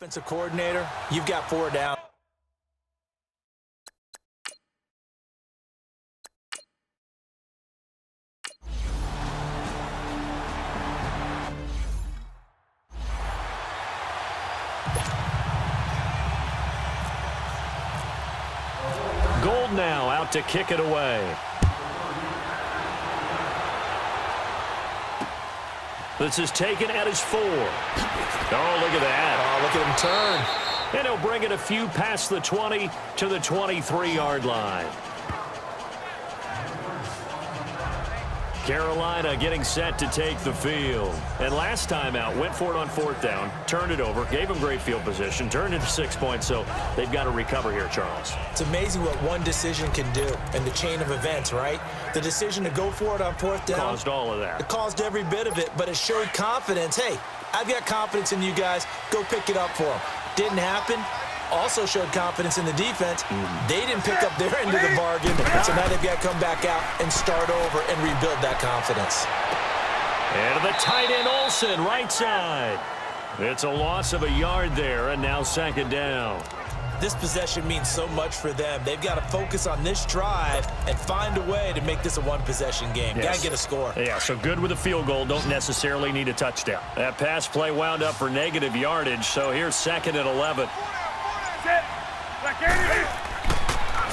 Offensive coordinator, you've got 4 down. Gold now out to kick it away. This is taken at his 4. Oh, look at that. Oh, look at him turn. And he'll bring it a few past the 20 to the 23-yard line. Carolina getting set to take the field. And last time out, went for it on 4th down, turned it over, gave them great field position, turned it to 6 points, so they've got to recover here, Charles. It's amazing what one decision can do in the chain of events, right? The decision to go for it on 4th down. Caused all of that. It caused every bit of it, but it showed confidence. Hey, I've got confidence in you guys. Go pick it up for them. Didn't happen. Also showed confidence in the defense. They didn't pick up their end of the bargain, so now they've got to come back out and start over and rebuild that confidence. And the tight end Olsen, right side. It's a loss of a yard there, and now 2nd down. This possession means so much for them. They've got to focus on this drive and find a way to make this a one-possession game. Yes. Got to get a score. Yeah, so good with a field goal. Don't necessarily need a touchdown. That pass play wound up for negative yardage, so here's 2nd and 11.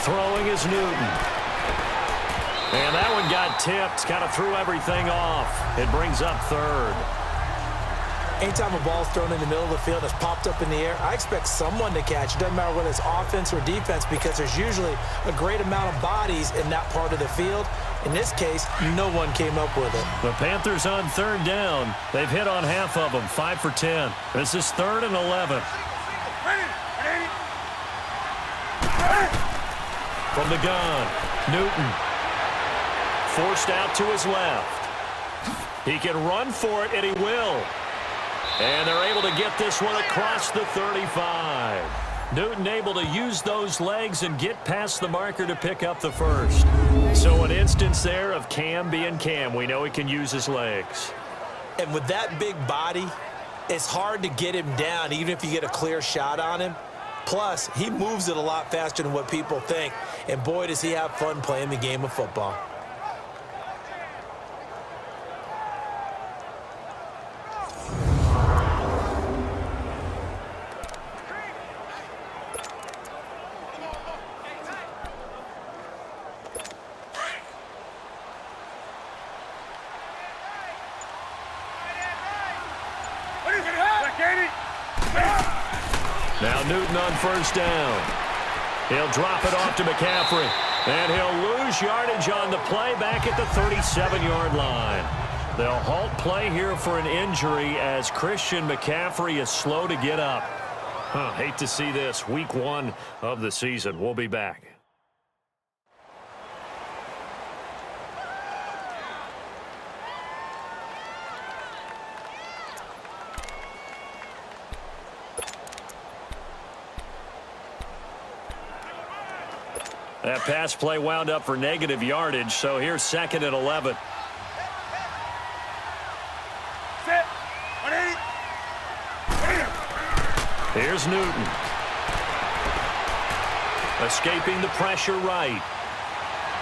Throwing is Newton. And that one got tipped. Kind of threw everything off. It brings up 3rd. Anytime a ball's thrown in the middle of the field, it's popped up in the air, I expect someone to catch. It doesn't matter whether it's offense or defense because there's usually a great amount of bodies in that part of the field. In this case, no one came up with it. The Panthers on 3rd down. They've hit on half of them, 5 for 10. This is 3rd and 11. From the gun, Newton. Forced out to his left. He can run for it, and he will. And they're able to get this one across the 35. Newton able to use those legs and get past the marker to pick up the 1st. So an instance there of Cam being Cam. We know he can use his legs. And with that big body, it's hard to get him down, even if you get a clear shot on him. Plus, he moves it a lot faster than what people think. And boy, does he have fun playing the game of football. Now Newton on 1st down. He'll drop it off to McCaffrey. And he'll lose yardage on the play back at the 37-yard line. They'll halt play here for an injury as Christian McCaffrey is slow to get up. Hate to see this. Week 1 of the season. We'll be back. That pass play wound up for negative yardage, so here's 2nd and 11. Here's Newton. Escaping the pressure right.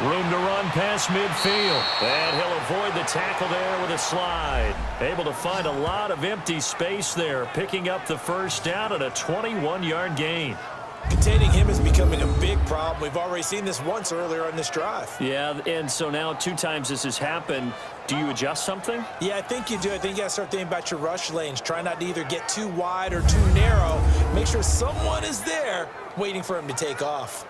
Room to run past midfield. And he'll avoid the tackle there with a slide. Able to find a lot of empty space there, picking up the 1st down at a 21-yard gain. Containing him is becoming a big problem. We've already seen this once earlier on this drive. Yeah, and so now 2 times this has happened. Do you adjust something? Yeah, I think you do. I think you got to start thinking about your rush lanes. Try not to either get too wide or too narrow. Make sure someone is there waiting for him to take off.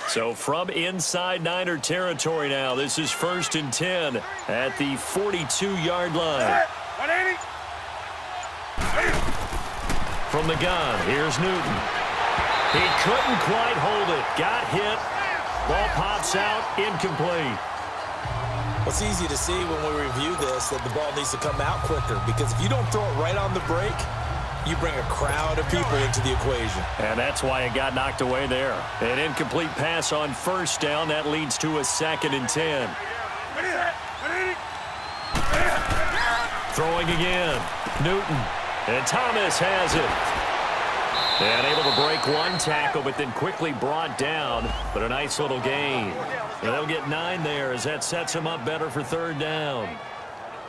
So from inside Niner territory now, this is 1st and 10 at the 42-yard line. From the gun, here's Newton. He couldn't quite hold it. Got hit. Ball pops out, incomplete. Well, it's easy to see when we review this that the ball needs to come out quicker because if you don't throw it right on the break, you bring a crowd of people into the equation. And that's why it got knocked away there. An incomplete pass on 1st down. That leads to a 2nd and 10. Throwing again. Newton. And Thomas has it. And able to break one tackle, but then quickly brought down. But a nice little gain. And they'll get 9 there as that sets him up better for third down.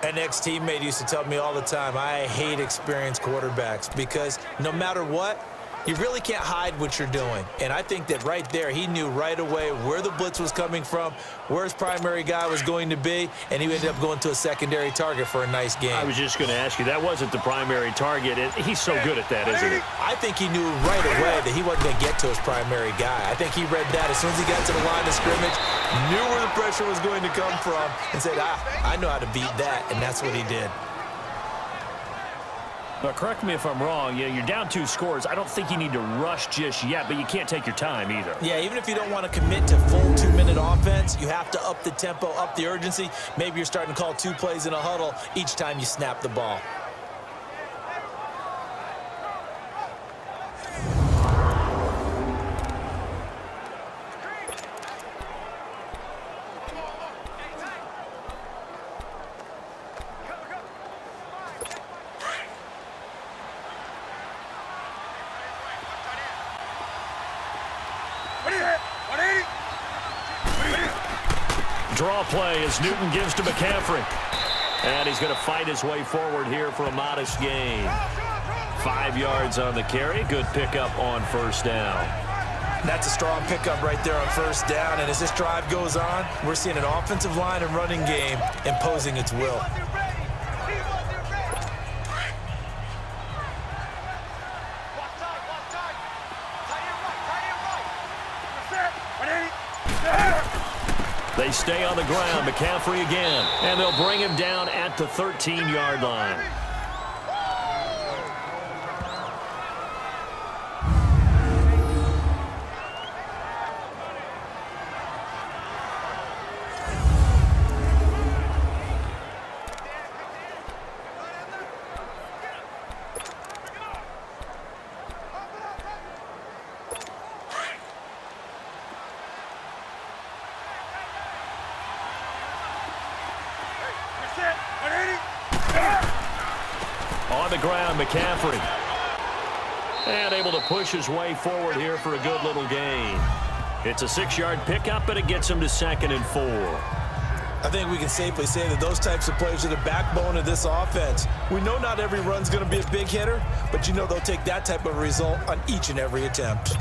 An ex-teammate used to tell me all the time, I hate experienced quarterbacks because no matter what, you really can't hide what you're doing. And I think that right there, he knew right away where the blitz was coming from, where his primary guy was going to be, and he ended up going to a secondary target for a nice game. I was just going to ask you, that wasn't the primary target. He's so good at that, isn't he? I think he knew right away that he wasn't going to get to his primary guy. I think he read that as soon as he got to the line of scrimmage, knew where the pressure was going to come from, and said, I know how to beat that, and that's what he did. But correct me if I'm wrong, you're down 2 scores. I don't think you need to rush just yet, but you can't take your time either. Yeah, even if you don't want to commit to full 2-minute offense, you have to up the tempo, up the urgency. Maybe you're starting to call 2 plays in a huddle each time you snap the ball. Draw play as Newton gives to McCaffrey. And he's going to fight his way forward here for a modest gain. 5 yards on the carry. Good pickup on first down. That's a strong pickup right there on first down. And as this drive goes on, we're seeing an offensive line and running game imposing its will. They stay on the ground. McCaffrey again. And they'll bring him down at the 13-yard line. On the ground, McCaffrey. And able to push his way forward here for a good little gain. It's a 6-yard pickup, and it gets him to 2nd and 4. I think we can safely say that those types of plays are the backbone of this offense. We know not every run's going to be a big hitter, but you know they'll take that type of result on each and every attempt.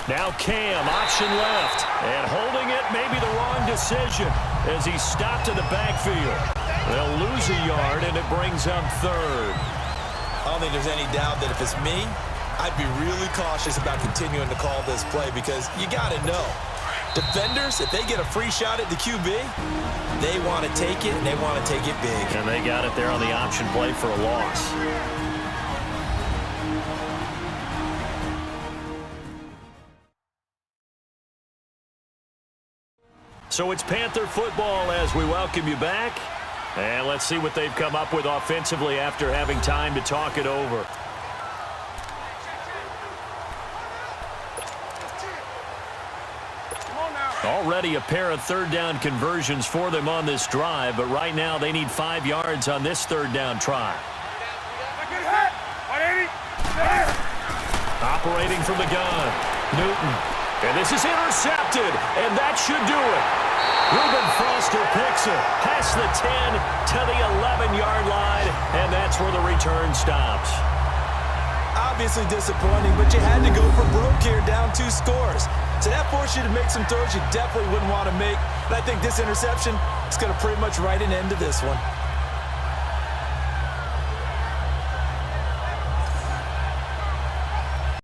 Now Cam, option left, and holding it may be the wrong decision as he stopped in the backfield. They'll lose a yard, and it brings up 3rd. I don't think there's any doubt that if it's me, I'd be really cautious about continuing to call this play because you got to know, defenders, if they get a free shot at the QB, they want to take it, and they want to take it big. And they got it there on the option play for a loss. So it's Panther football as we welcome you back. And let's see what they've come up with offensively after having time to talk it over. Already a pair of 3rd down conversions for them on this drive, but right now they need 5 yards on this 3rd down try. Operating from the gun, Newton. And this is intercepted, and that should do it. Reuben Foster picks it past the 10 to the 11-yard line, and that's where the return stops. Obviously disappointing, but you had to go for broke here, down 2 scores. So that forced you to make some throws you definitely wouldn't want to make. And I think this interception is going to pretty much write an end to this one.